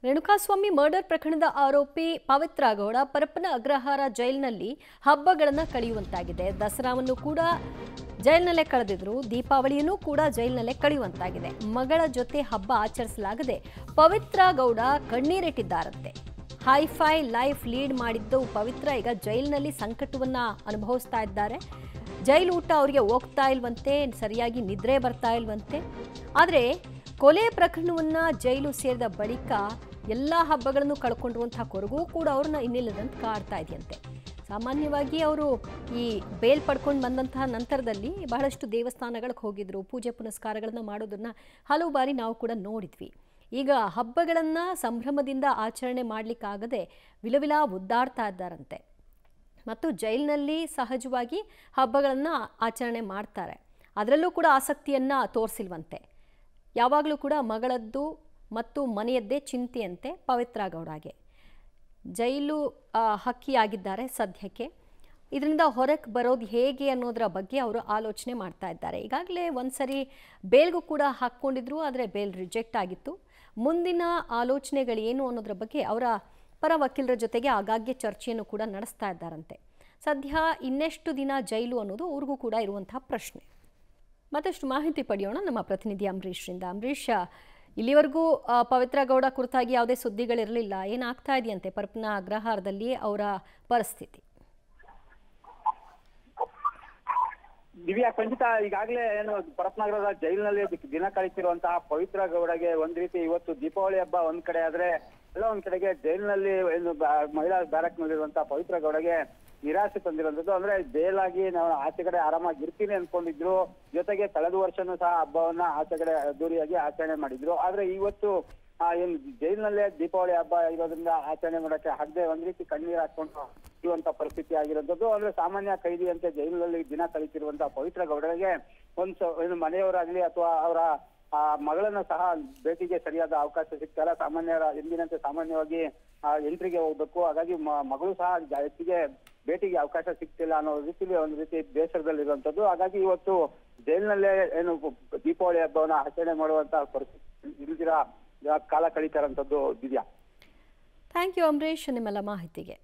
Renukaswamy murder ಪ್ರಕರಣದ ಆರೋಪಿ ಪವಿತ್ರ ಗೌಡ ಪರಪ್ಪನ ಅಗ್ರಹಾರ ಜೈಲಿನಲ್ಲಿ ಹಬ್ಬಗಳನ್ನು ಕಳೆಯುವಂತಾಗಿದೆ. ದಸರಾವನ್ನು ಕೂಡ ಜೈಲಿನಲ್ಲೇ ಕಳೆದಿದ್ರು, ದೀಪಾವಳಿಯನ್ನು ಕೂಡ ಜೈಲಿನಲ್ಲೇ ಕಳೆಯುವಂತಾಗಿದೆ. ಮಗಳ ಜೊತೆ ಹಬ್ಬ ಆಚರಿಸಲಾಗದೆ Pavithra Gowda ಕಣ್ಣೀರಿಟ್ಟಿದ್ದಾರಂತೆ. Hi fi life lead ಮಾಡಿದ್ದು ಪವಿತ್ರ ಈಗ ಜೈಲಿನಲ್ಲಿ ಸಂಕಟವನ್ನ ಅನುಭವಿಸ್ತಾ ಇದ್ದಾರೆ. ಜೈಲು ಊಟ ಅವರಿಗೆ ಹೋಗ್ತಾ ಇಲ್ವಂತೆ, ಸರಿಯಾಗಿ ನಿದ್ರೆ ಬರ್ತಾ ಇಲ್ವಂತೆ. ಆದರೆ ಕೊಲೆ ಪ್ರಕರಣವನ್ನ ಜೈಲು ಸೇರಿದ ಬಳಿಕ ಎಲ್ಲ ಹಬ್ಬಗಳನ್ನು ಕಳ್ಕೊಂಡಿರುವಂತಹ ಕೊರಗೂ ಕೂಡ ಅವ್ರನ್ನ ಇನ್ನಿಲ್ಲದಂತೆ ಕಾಡ್ತಾ ಇದೆಯಂತೆ. ಸಾಮಾನ್ಯವಾಗಿ ಅವರು ಈ ಬೇಲ್ ಪಡ್ಕೊಂಡು ಬಂದಂತಹ ನಂತರದಲ್ಲಿ ಬಹಳಷ್ಟು ದೇವಸ್ಥಾನಗಳಿಗೆ ಹೋಗಿದ್ರು, ಪೂಜೆ ಪುನಸ್ಕಾರಗಳನ್ನು ಮಾಡೋದನ್ನ ಹಲವು ಬಾರಿ ನಾವು ಕೂಡ ನೋಡಿದ್ವಿ. ಈಗ ಹಬ್ಬಗಳನ್ನು ಸಂಭ್ರಮದಿಂದ ಆಚರಣೆ ಮಾಡಲಿಕ್ಕಾಗದೆ ವಿಲವಿಲ ಒದ್ದಾಡ್ತಾ ಇದ್ದಾರಂತೆ. ಮತ್ತು ಜೈಲಿನಲ್ಲಿ ಸಹಜವಾಗಿ ಹಬ್ಬಗಳನ್ನು ಆಚರಣೆ ಮಾಡ್ತಾರೆ, ಅದರಲ್ಲೂ ಕೂಡ ಆಸಕ್ತಿಯನ್ನು ತೋರಿಸಿಲ್ವಂತೆ. ಯಾವಾಗಲೂ ಕೂಡ ಮಗಳದ್ದು ಮತ್ತು ಮನೆಯದ್ದೇ ಚಿಂತೆಯಂತೆ ಪವಿತ್ರ ಗೌಡಗೆ. ಜೈಲು ಹಕ್ಕಿಯಾಗಿದ್ದಾರೆ ಸದ್ಯಕ್ಕೆ. ಇದರಿಂದ ಹೊರಗೆ ಬರೋದು ಹೇಗೆ ಅನ್ನೋದರ ಬಗ್ಗೆ ಅವರು ಆಲೋಚನೆ ಮಾಡ್ತಾ ಇದ್ದಾರೆ. ಈಗಾಗಲೇ ಒಂದ್ಸರಿ ಬೇಲ್ಗೂ ಕೂಡ ಹಾಕ್ಕೊಂಡಿದ್ರು, ಆದರೆ ಬೇಲ್ ರಿಜೆಕ್ಟ್ ಆಗಿತ್ತು. ಮುಂದಿನ ಆಲೋಚನೆಗಳೇನು ಅನ್ನೋದ್ರ ಬಗ್ಗೆ ಅವರ ಪರ ವಕೀಲರ ಜೊತೆಗೆ ಆಗಾಗ್ಗೆ ಚರ್ಚೆಯನ್ನು ಕೂಡ ನಡೆಸ್ತಾ ಇದ್ದಾರಂತೆ. ಸದ್ಯ ಇನ್ನೆಷ್ಟು ದಿನ ಜೈಲು ಅನ್ನೋದು ಅವ್ರಿಗೂ ಕೂಡ ಇರುವಂತಹ ಪ್ರಶ್ನೆ. ಮತ್ತಷ್ಟು ಮಾಹಿತಿ ಪಡೆಯೋಣ ನಮ್ಮ ಪ್ರತಿನಿಧಿ ಅಂಬರೀಶ್ರಿಂದ. ಅಂಬರೀಶ್, ಇಲ್ಲಿವರೆಗೂ ಪವಿತ್ರ ಗೌಡ ಕುರಿತಾಗಿ ಯಾವುದೇ ಸುದ್ದಿಗಳಿರಲಿಲ್ಲ, ಏನಾಗ್ತಾ ಇದೆಯಂತೆ ಪರಪ್ಪನ ಅಗ್ರಹಾರದಲ್ಲಿ ಅವರ ಪರಿಸ್ಥಿತಿ? ದಿವ್ಯಾ, ಖಂಡಿತ ಈಗಾಗಲೇ ಏನು ಪರಪ್ಪನಗರದ ಜೈಲಿನಲ್ಲಿ ದಿನ ಕಳಿಸಿರುವಂತಹ ಪವಿತ್ರ ಗೌಡಗೆ ಒಂದ್ ರೀತಿ ಇವತ್ತು ದೀಪಾವಳಿ ಹಬ್ಬ ಒಂದ್ ಕಡೆ ಆದ್ರೆ ಎಲ್ಲ ಒಂದ್ ಕಡೆಗೆ ಜೈಲಿನಲ್ಲಿ ಏನು ಮಹಿಳಾ ಬ್ಯಾರಕ್ ನಲ್ಲಿರುವಂತಹ ಪವಿತ್ರ ಗೌಡಗೆ ನಿರಾಸೆ ತಂದಿರುವಂತದ್ದು. ಅಂದ್ರೆ ಬೇಲಾಗಿ ನಾವು ಆಚೆ ಕಡೆ ಆರಾಮಾಗಿ ಇರ್ತೀನಿ ಅನ್ಕೊಂಡಿದ್ರು, ಜೊತೆಗೆ ಕಳೆದ ವರ್ಷನೂ ಸಹ ಹಬ್ಬವನ್ನ ಆಚೆ ಕಡೆ ಅದ್ದೂರಿಯಾಗಿ ಆಚರಣೆ ಮಾಡಿದ್ರು. ಆದ್ರೆ ಇವತ್ತು ಏನು ಜೈಲಿನಲ್ಲೇ ದೀಪಾವಳಿ ಹಬ್ಬ ಇರೋದ್ರಿಂದ ಆಚರಣೆ ಮಾಡಕ್ಕೆ ಆಗದೆ ಒಂದ್ ರೀತಿ ಕಣ್ಣೀರ್ ಹಾಕೊಂಡು ಇರುವಂತ ಪರಿಸ್ಥಿತಿ ಆಗಿರುವಂತದ್ದು. ಅಂದ್ರೆ ಸಾಮಾನ್ಯ ಕೈದಿಯಂತೆ ಜೈಲಿನಲ್ಲಿ ದಿನ ಕಳಿತಿರುವಂತಹ ಪವಿತ್ರ ಗೌಡರಿಗೆ ಏನು ಮನೆಯವರಾಗ್ಲಿ ಅಥವಾ ಅವರ ಮಗಳನ್ನ ಸಹ ಭೇಟಿಗೆ ಸರಿಯಾದ ಅವಕಾಶ ಸಿಗ್ತಲ್ಲ. ಎಂದಿನಂತೆ ಸಾಮಾನ್ಯವಾಗಿ ಎಂಟ್ರಿಗೆ ಹೋಗ್ಬೇಕು, ಹಾಗಾಗಿ ಮಗಳು ಸಹ ಹೆಚ್ಚಿಗೆ ಭೇಟಿಗೆ ಅವಕಾಶ ಸಿಗ್ತಿಲ್ಲ ಅನ್ನೋ ರೀತಿಲಿ ಒಂದು ರೀತಿ ಬೇಸರದಲ್ಲಿರುವಂತದ್ದು. ಹಾಗಾಗಿ ಇವತ್ತು ಜೈಲಿನಲ್ಲೇ ಏನು ದೀಪಾವಳಿ ಹಬ್ಬವನ್ನ ಆಚರಣೆ ಮಾಡುವಂತ ಪರಿಸ್ಥಿತಿ ಇಲ್ದಿರ ಕಾಲ ಕಳೀತಾ ಇರೋಂಥದ್ದು. ದಿವ್ಯಾ, ಥ್ಯಾಂಕ್ ಯು ಅಂಬರೀಶ್ ನಿಮ್ಮೆಲ್ಲ ಮಾಹಿತಿಗೆ.